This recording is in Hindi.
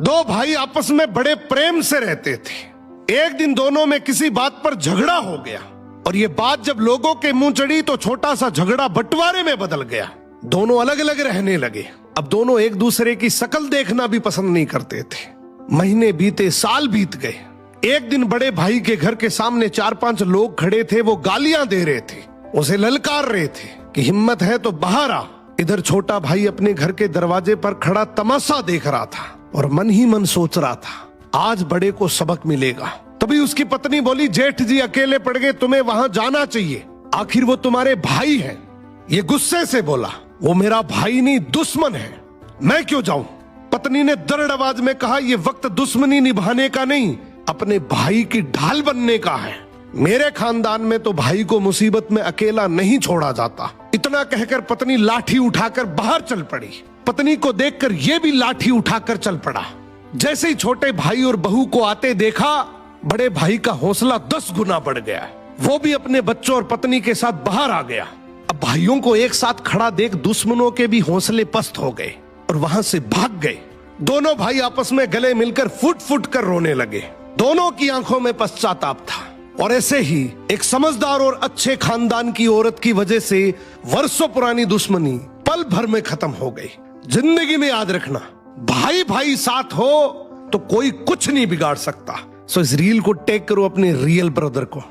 दो भाई आपस में बड़े प्रेम से रहते थे। एक दिन दोनों में किसी बात पर झगड़ा हो गया और ये बात जब लोगों के मुंह चढ़ी तो छोटा सा झगड़ा बंटवारे में बदल गया। दोनों अलग अलग रहने लगे। अब दोनों एक दूसरे की शक्ल देखना भी पसंद नहीं करते थे। महीने बीते, साल बीत गए। एक दिन बड़े भाई के घर के सामने 4-5 लोग खड़े थे। वो गालियां दे रहे थे, उसे ललकार रहे थे कि हिम्मत है तो बाहर आ। इधर छोटा भाई अपने घर के दरवाजे पर खड़ा तमाशा देख रहा था और मन ही मन सोच रहा था आज बड़े को सबक मिलेगा। तभी उसकी पत्नी बोली, जेठ जी अकेले पड़ गए, तुम्हें वहां जाना चाहिए, आखिर वो तुम्हारे भाई हैं। ये गुस्से से बोला, वो मेरा भाई नहीं दुश्मन है, मैं क्यों जाऊं। पत्नी ने दृढ़ आवाज में कहा, यह वक्त दुश्मनी निभाने का नहीं, अपने भाई की ढाल बनने का है। मेरे खानदान में तो भाई को मुसीबत में अकेला नहीं छोड़ा जाता। इतना कहकर पत्नी लाठी उठाकर बाहर चल पड़ी। पत्नी को देखकर यह भी लाठी उठाकर चल पड़ा। जैसे ही छोटे भाई और बहू को आते देखा, बड़े भाई का हौसला 10 गुना बढ़ गया। वो भी अपने बच्चों और पत्नी के साथ बाहर आ गया। अब भाइयों को एक साथ खड़ा देख दुश्मनों के भी हौसले पस्त हो गए और वहां से भाग गए। दोनों भाई आपस में गले मिलकर फुट फुट कर रोने लगे। दोनों की आंखों में पश्चाताप था। और ऐसे ही एक समझदार और अच्छे खानदान की औरत की वजह से वर्षों पुरानी दुश्मनी पल भर में खत्म हो गई। जिंदगी में याद रखना, भाई भाई साथ हो तो कोई कुछ नहीं बिगाड़ सकता। सो इस रील को टैग करो अपने रियल ब्रदर को।